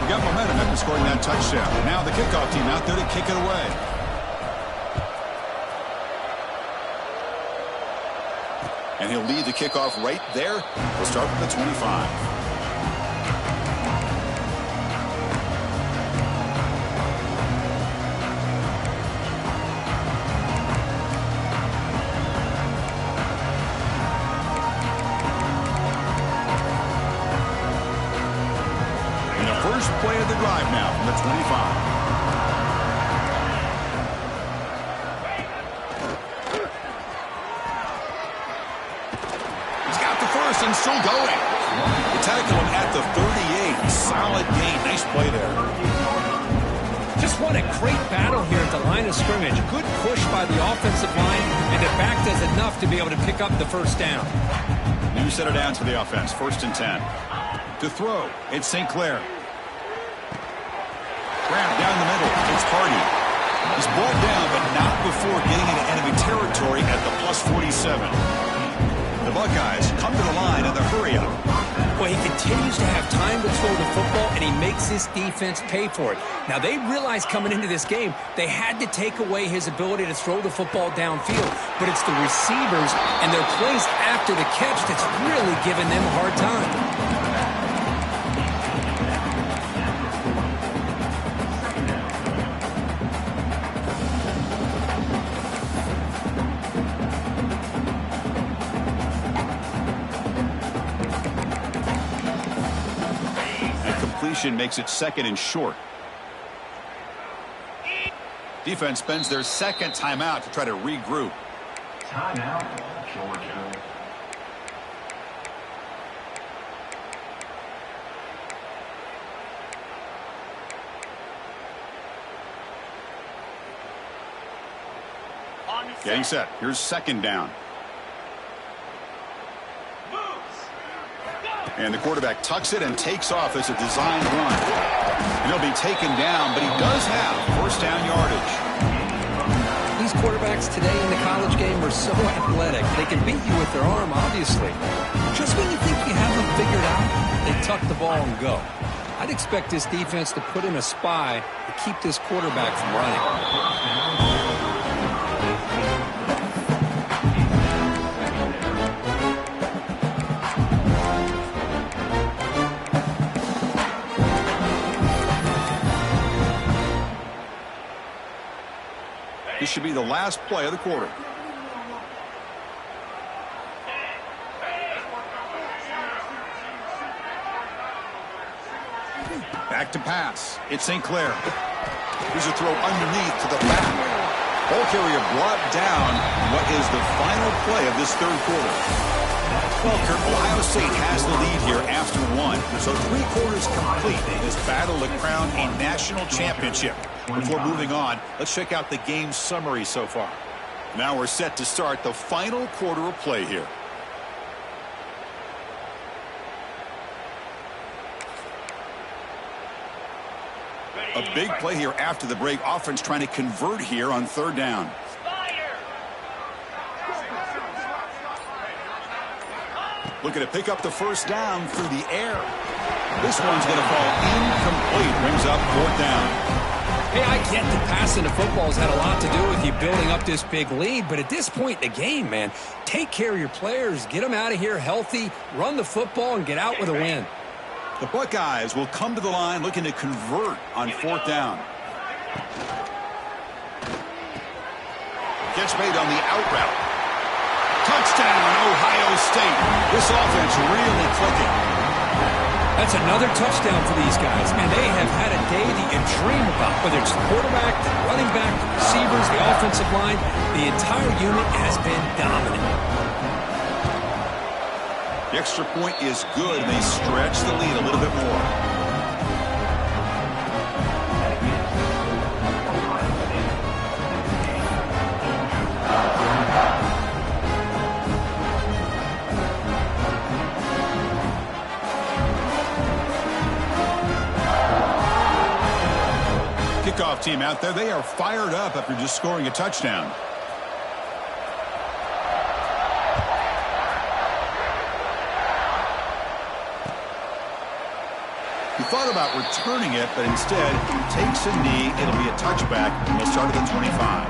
Speaker 1: Got momentum after scoring that touchdown. Now the kickoff team out there to kick it away. And he'll lead the kickoff right there. We'll start from the 25. First play of the drive now from the 25. He's got the first and still going. tackle him at the 38. Solid gain. Nice play there.
Speaker 2: Just won a great battle here at the line of scrimmage. Good push by the offensive line, and the back does enough to be able to pick up the first down.
Speaker 1: New center down to the offense. 1st and 10. To throw, it's St. Clair. Grab down the middle. It's Hardy. He's brought down, but not before getting into enemy territory at the +47. The Buckeyes come to the line in the hurry-up.
Speaker 2: Well, he continues to have time to throw the football, and he makes his defense pay for it. Now, they realized coming into this game they had to take away his ability to throw the football downfield. But it's the receivers and their plays after the catch that's really giving them a hard time.
Speaker 1: Makes it 2nd and short. Defense spends their 2nd timeout to try to regroup.
Speaker 3: Timeout, Georgia.
Speaker 1: Getting set. Here's 2nd down. And the quarterback tucks it and takes off as a designed run. And he'll be taken down, but he does have 1st down yardage.
Speaker 2: These quarterbacks today in the college game are so athletic. They can beat you with their arm, obviously. Just when you think you have them figured out, they tuck the ball and go. I'd expect this defense to put in a spy to keep this quarterback from running.
Speaker 1: This should be the last play of the quarter. Back to pass. It's St. Clair. Here's a throw underneath to the back. Ball carrier brought down. What is the final play of this 3rd quarter? Well, Kurt, Ohio State has the lead here after 1. So 3 quarters complete in this battle to crown a national championship. Before moving on, let's check out the game summary so far. Now we're set to start the final quarter of play here. A big play here after the break. Offense trying to convert here on 3rd down. Looking to pick up the 1st down through the air. This one's going to fall incomplete. Brings up 4th down.
Speaker 2: Hey, I get that passing the football has had a lot to do with you building up this big lead, but at this point in the game, man, take care of your players, get them out of here healthy, run the football, and get out with a win.
Speaker 1: The Buckeyes will come to the line looking to convert on 4th down. Gets made on the out route. Touchdown, Ohio State. This offense really clicking.
Speaker 2: That's another touchdown for these guys, and they have had a day that you dream about, whether it's the quarterback, the running back, the receivers, the offensive line. The entire unit has been dominant.
Speaker 1: The extra point is good, and they stretch the lead a little bit more. Kickoff team out there. They are fired up after just scoring a touchdown. He thought about returning it, but instead takes a knee. It'll be a touchback, and they'll start at the 25.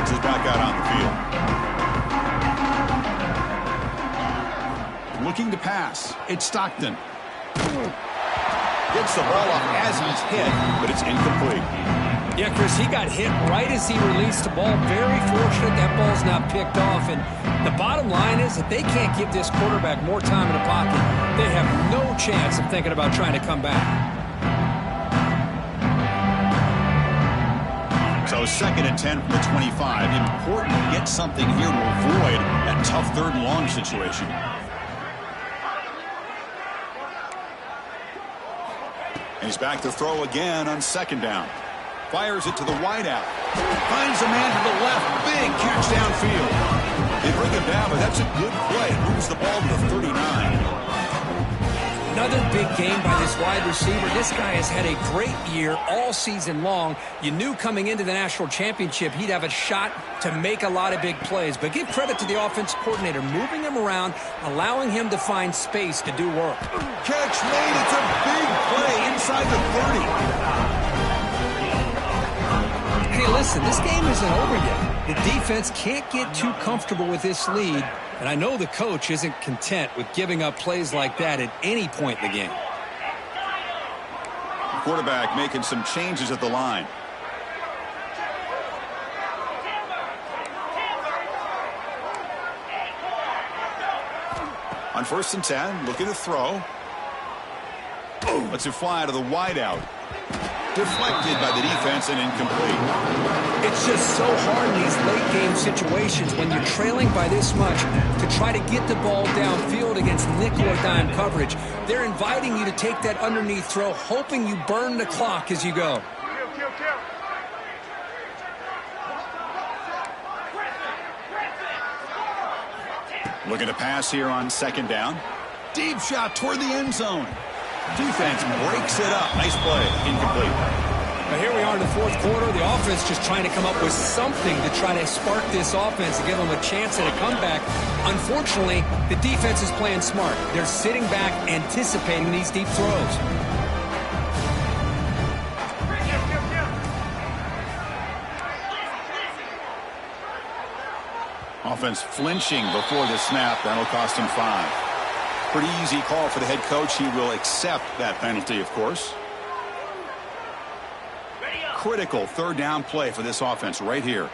Speaker 1: Is back out on the field. Looking to pass. It's Stockton. Gets the ball off as he's hit, but it's incomplete.
Speaker 2: Yeah, Chris, he got hit right as he released the ball. Very fortunate that ball's not picked off. And the bottom line is that they can't give this quarterback more time in the pocket. They have no chance of thinking about trying to come back.
Speaker 1: So 2nd and 10 from the 25. Important to get something here to avoid that tough 3rd and long situation. And he's back to throw again on 2nd down. Fires it to the wideout. Finds a man to the left. Big catch downfield. They bring him down, but that's a good play. It moves the ball to the 39.
Speaker 2: Another big game by this wide receiver. This guy has had a great year all season long. You knew coming into the national championship he'd have a shot to make a lot of big plays. But give credit to the offensive coordinator, moving him around, allowing him to find space to do work.
Speaker 1: Catch made. It's a big play inside the 30.
Speaker 2: Hey, listen, this game isn't over yet. The defense can't get too comfortable with this lead, and I know the coach isn't content with giving up plays like that at any point in the game.
Speaker 1: Quarterback making some changes at the line. On 1st and 10, looking to throw. Lets it fly to the wideout. Deflected by the defense and incomplete.
Speaker 2: It's just so hard in these late game situations when you're trailing by this much to try to get the ball downfield against nickel or dime coverage. They're inviting you to take that underneath throw, hoping you burn the clock as you go.
Speaker 1: Looking to pass here on 2nd down. Deep shot toward the end zone. Defense breaks it up. Nice play. Incomplete.
Speaker 2: Now here we are in the 4th quarter. The offense just trying to come up with something to try to spark this offense and give them a chance at a comeback. Unfortunately, the defense is playing smart. They're sitting back, anticipating these deep throws.
Speaker 1: Offense flinching before the snap. That'll cost him 5. Pretty easy call for the head coach. He will accept that penalty, of course. Critical 3rd down play for this offense right here.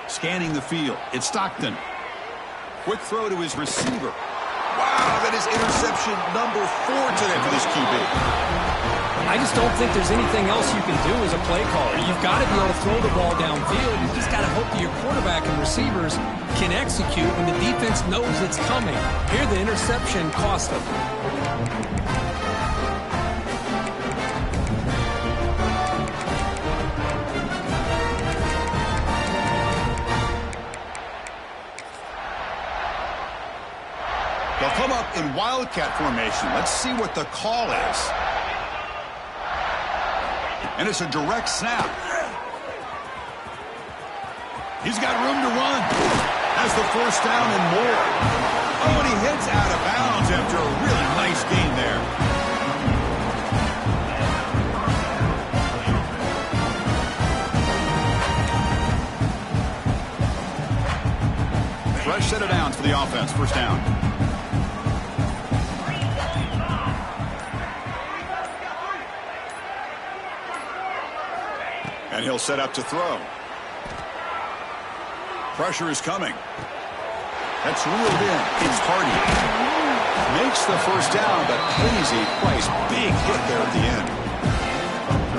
Speaker 1: Scanning the field. It's Stockton. Quick throw to his receiver. Wow, that is interception number 4 today for this QB.
Speaker 2: I just don't think there's anything else you can do as a play caller. You've got to be able to throw the ball downfield. You just got to hope that your quarterback and receivers can execute when the defense knows it's coming. Here, the interception cost them.
Speaker 1: They'll come up in wildcat formation. Let's see what the call is. And it's a direct snap. He's got room to run. Has the 1st down and more. Oh, and he hits out of bounds after a really nice gain there. Fresh set of downs for the offense. 1st down. And he'll set up to throw. Pressure is coming. That's reeled in. It's Hardy. Makes the 1st down, but crazy place. Big hit there at the end.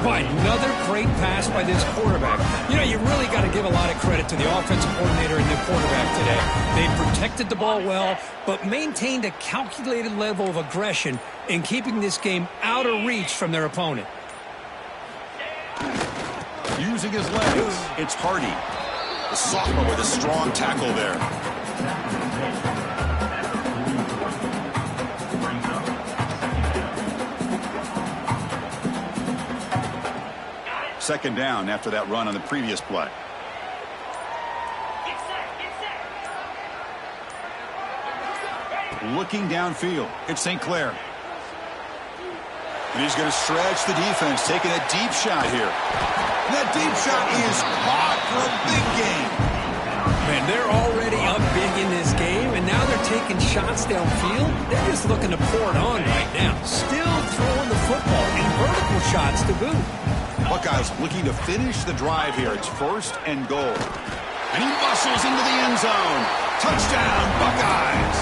Speaker 2: Boy, another great pass by this quarterback. You know, you really got to give a lot of credit to the offensive coordinator and the quarterback today. They protected the ball well, but maintained a calculated level of aggression in keeping this game out of reach from their opponent.
Speaker 1: Using his legs, it's Hardy. The sophomore with a strong tackle there. Second down after that run on the previous play. Looking downfield, it's St. Clair. And he's going to stretch the defense, taking a deep shot here. And that deep shot is caught for a big game.
Speaker 2: Man, they're already up big in this game, and now they're taking shots downfield. They're just looking to pour it on right now. Still throwing the football and vertical shots to boot.
Speaker 1: Buckeyes looking to finish the drive here. It's 1st and goal. And he muscles into the end zone. Touchdown, Buckeyes.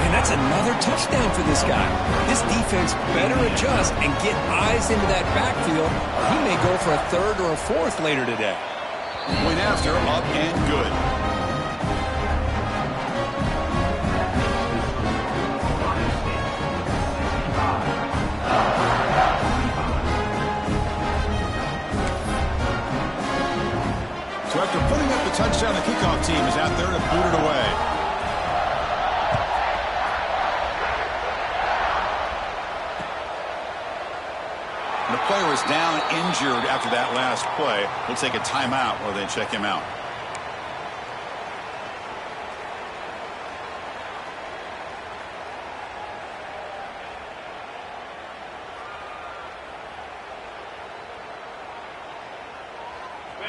Speaker 2: And that's another touchdown for this guy. This defense better adjust and get eyes into that backfield, or he may go for a 3rd or a 4th later today.
Speaker 1: Point after, up and good. So after putting up the touchdown, the kickoff team is out there to boot it away. The player is down injured after that last play. We'll take a timeout while they check him out.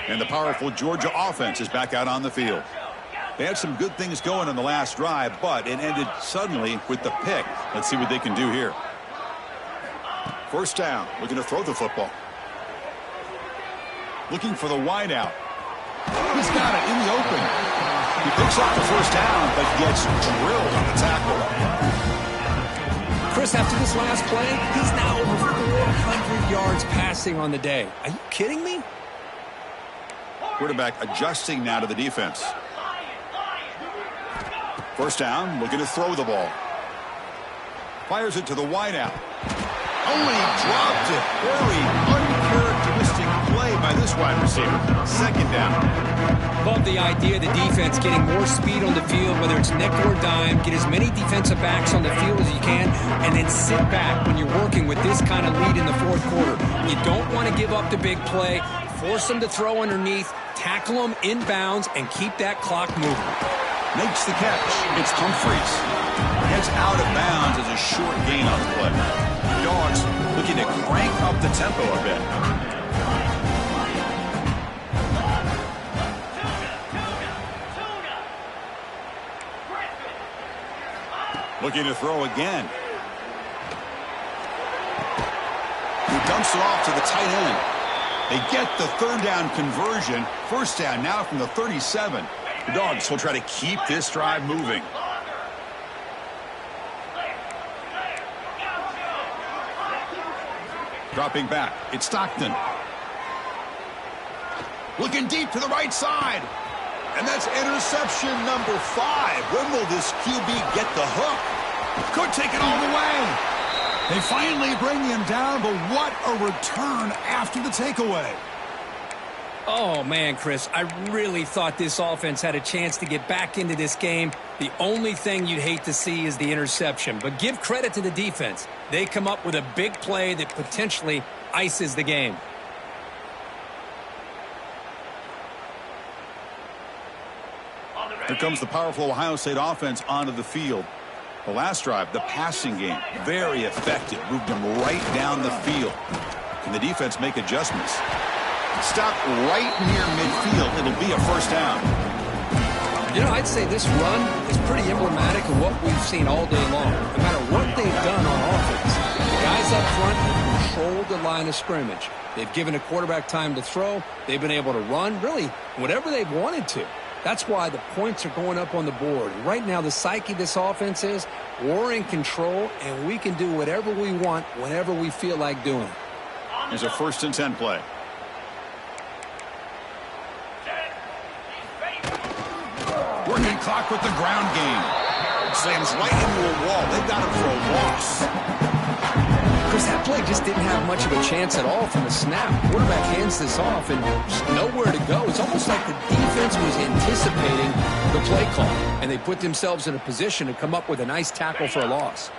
Speaker 1: And the powerful Georgia offense is back out on the field. They had some good things going on the last drive, but it ended suddenly with the pick. Let's see what they can do here. 1st down, looking to throw the football. Looking for the wideout. He's got it in the open. He picks up the 1st down, but gets drilled on the tackle.
Speaker 2: Chris, after this last play, he's now over 400 yards passing on the day. Are you kidding me?
Speaker 1: Quarterback adjusting now to the defense. 1st down, looking to throw the ball. Fires it to the wideout. Oh, and he dropped it. Very uncharacteristic play by this wide receiver. 2nd down.
Speaker 2: Love the idea of the defense getting more speed on the field, whether it's nickel or dime. Get as many defensive backs on the field as you can, and then sit back when you're working with this kind of lead in the 4th quarter. You don't want to give up the big play. Force them to throw underneath, tackle them inbounds, and keep that clock moving.
Speaker 1: Makes the catch. It's Humphreys. Gets out of bounds as a short gain on the play. Dogs looking to crank up the tempo a bit. Looking to throw again. He dumps it off to the tight end. They get the 3rd down conversion. 1st down now from the 37. The Dogs will try to keep this drive moving. Dropping back. It's Stockton. Looking deep to the right side. And that's interception number 5. When will this QB get the hook? Could take it all the way. They finally bring him down, but what a return after the takeaway.
Speaker 2: Oh, man, Chris, I really thought this offense had a chance to get back into this game. The only thing you'd hate to see is the interception. But give credit to the defense. They come up with a big play that potentially ices the game.
Speaker 1: Here comes the powerful Ohio State offense onto the field. The last drive, the passing game, very effective. Moved them right down the field. Can the defense make adjustments? Stop right near midfield. It'll be a 1st down.
Speaker 2: You know, I'd say this run is pretty emblematic of what we've seen all day long. No matter what they've done on offense, the guys up front have controlled the line of scrimmage. They've given a quarterback time to throw. They've been able to run, really, whatever they've wanted to. That's why the points are going up on the board. Right now, the psyche of this offense is we're in control, and we can do whatever we want whenever we feel like doing it.
Speaker 1: Here's a 1st and 10 play. Working clock with the ground game. Slams right into a wall. They've got him for a loss.
Speaker 2: Chris, that play just didn't have much of a chance at all from the snap. Quarterback hands this off and just nowhere to go. It's almost like the defense was anticipating the play call, and they put themselves in a position to come up with a nice tackle for a loss.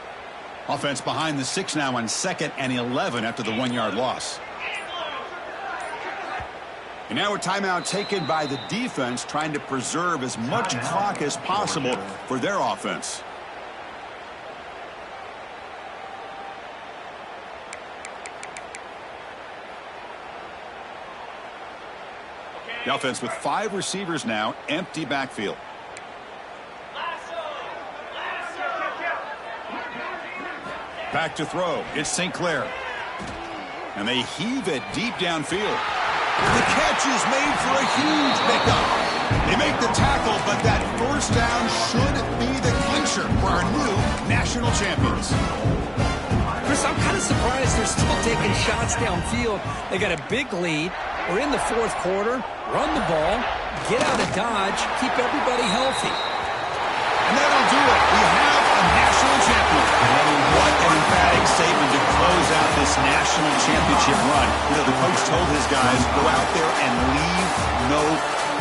Speaker 1: Offense behind the 6 now on 2nd and 11 after the 1-yard loss. And now a timeout taken by the defense, trying to preserve as much clock as possible for their offense. The offense with 5 receivers now, empty backfield. Back to throw. It's St. Clair. And they heave it deep downfield. The catch is made for a huge pickup. They make the tackle, but that first down should be the clincher for our new national champions.
Speaker 2: Chris, I'm kind of surprised they're still taking shots downfield. They got a big lead. We're in the fourth quarter. Run the ball. Get out of Dodge. Keep everybody healthy.
Speaker 1: And that'll do it. We have a national champion. And what an emphatic statement to close out this national championship run. You know, the coach told his guys, go out there and leave no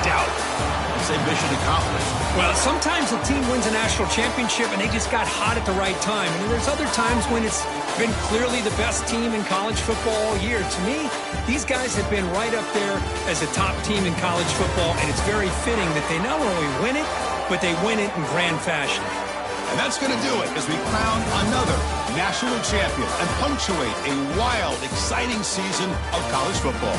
Speaker 1: doubt. I'd say mission accomplished.
Speaker 2: Well, sometimes a team wins a national championship and they just got hot at the right time. And there's other times when it's been clearly the best team in college football all year. To me, these guys have been right up there as a top team in college football, and it's very fitting that they not only win it, but they win it in grand fashion.
Speaker 1: And that's going to do it as we crown another national champion and punctuate a wild, exciting season of college football.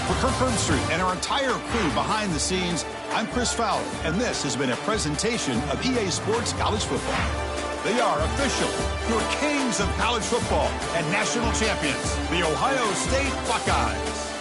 Speaker 1: For Kirk Herbstreit and our entire crew behind the scenes, I'm Chris Fowler, and this has been a presentation of EA Sports College Football. They are official, your kings of college football and national champions, the Ohio State Buckeyes.